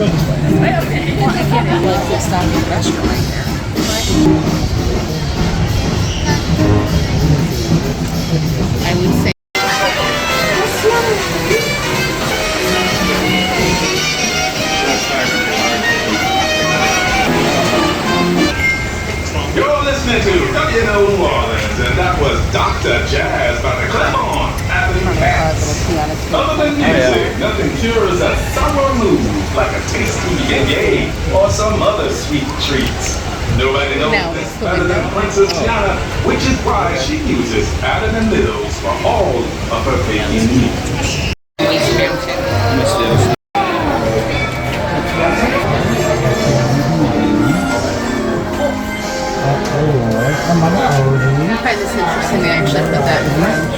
Okay. Well, again, it was just a restaurant right there. I would say. You're listening to New Orleans, and that was Dr. Jazz by the Clermont Avenue Cats. Other than music, nothing cures a summer mood like a tasty beignet or some other sweet treats. Nobody knows this better than Princess Tiana, which is why she uses Adam and Mills for all of her baking needs. I find this interesting. They actually put that in French.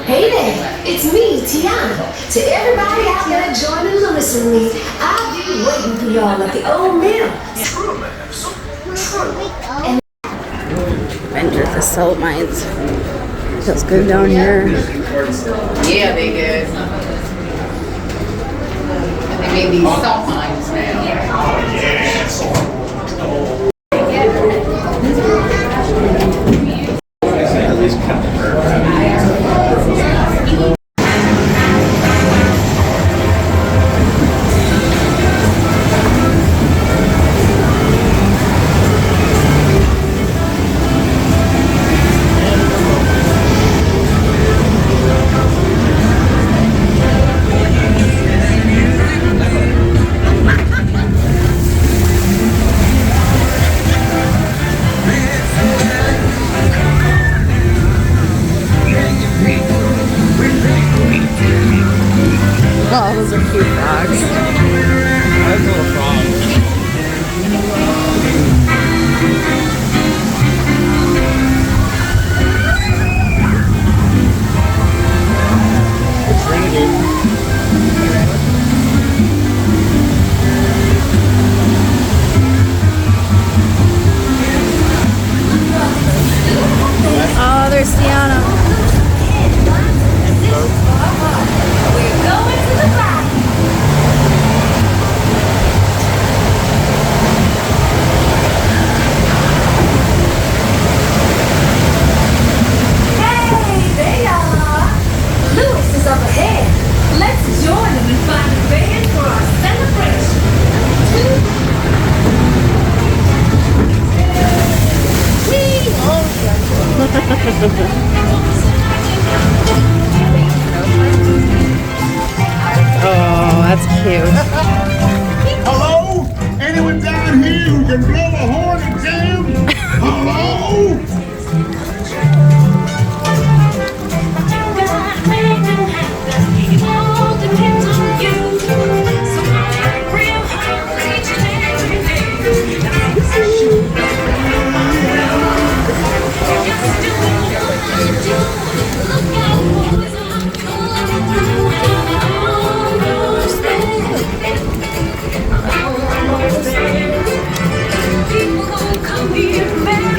Hey there, it's me, Tiana. To everybody out there joining Lewis and me, I've been waiting for y'all at the old mill. Venture the salt mines. Feels good down here. Yeah, they did. They made these salt mines now. At least cut the curve. Oh, those are cute frogs. That's a little frog. It's renegade. Oh, there's Tiana. We're going to the Bayou. Hey, there y'all are. Lewis is up ahead. Let's join him and find a band for our celebration. Oh, that's cute. Hello? Anyone down here who can blow a horn and jam? Hello? People gonna come here, marry,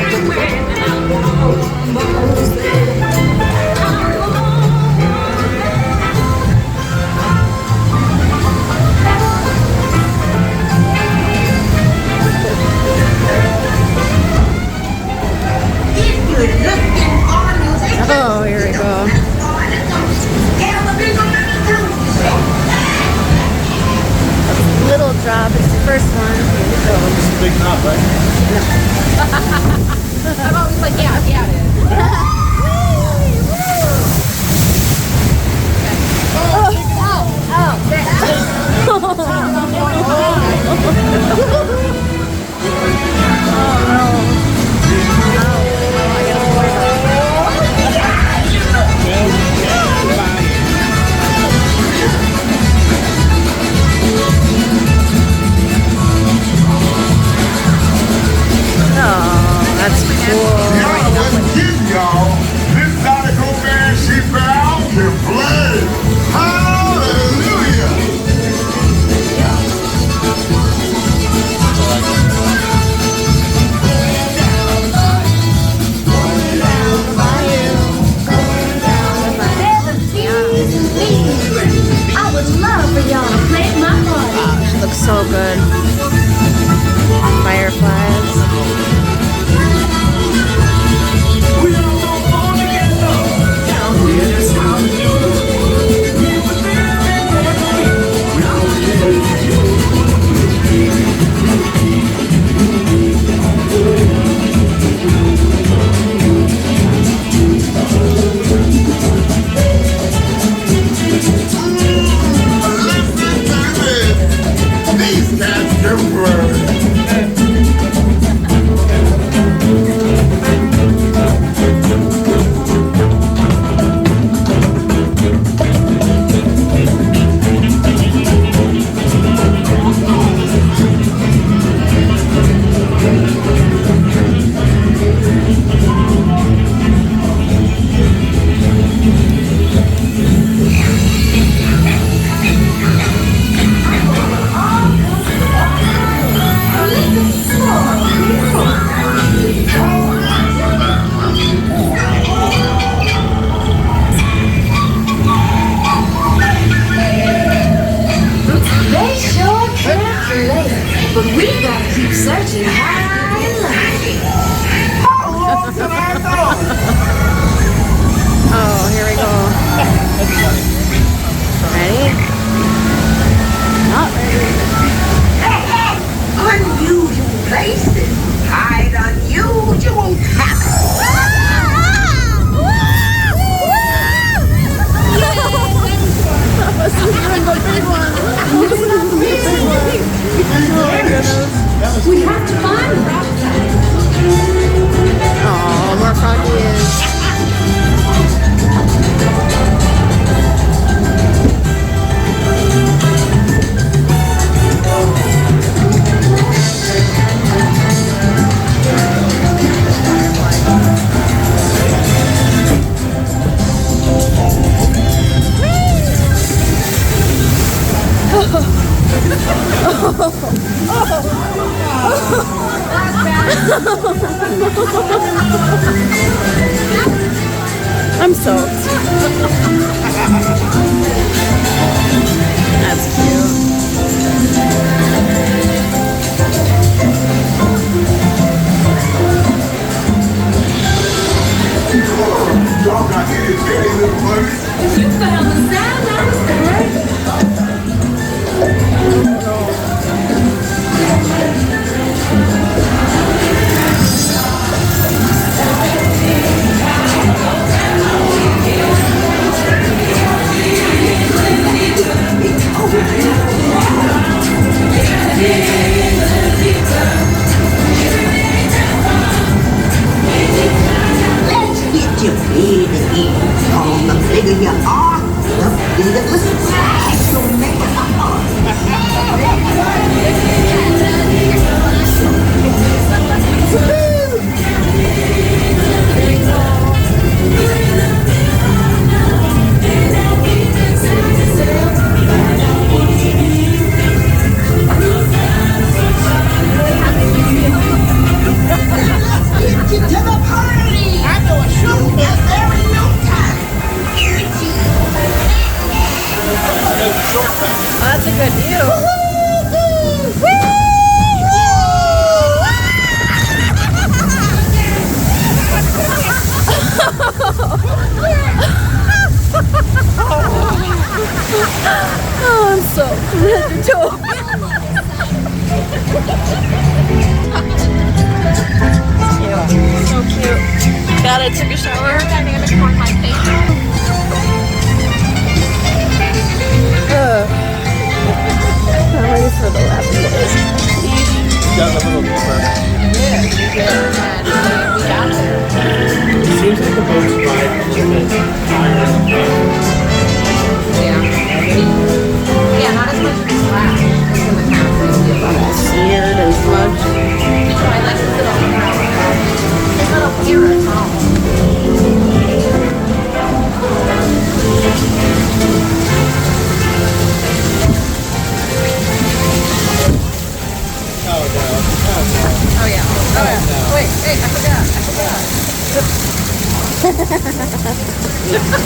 I'm soaked. That's cute. Dog got itty bitty little buddy. You found the sound. That was great. Let's get you big again. Oh, the bigger you are, the bigger the splash you'll make on the heart. Let's get you to the party. I know a show out there in no time. That's a good view. Oh, I'm so head to toe. Cute. So cute. Got it, took a shower. I'm ready for the lavenders. Got a little deeper. It seems like the boat's ride a little bit higher than the Yeah, not as much as the last. It's in the country. Seared and smudged. I like the little pier at home. Oh yeah. Oh yeah. Wait, I forgot.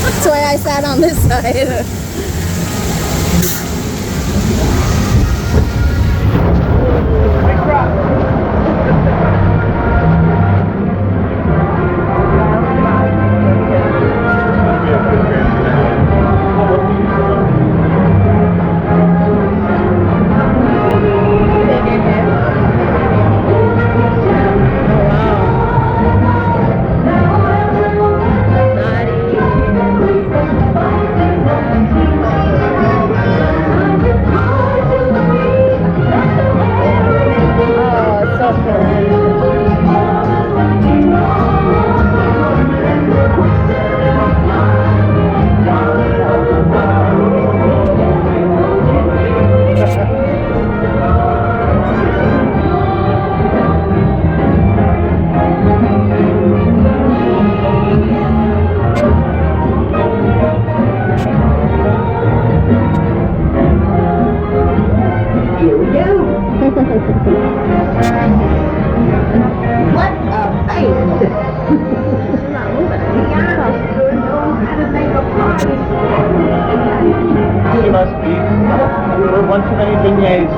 That's why I sat on this side. What a face! Tiana sure knows how to make a party. She must be. There were one too many beignets.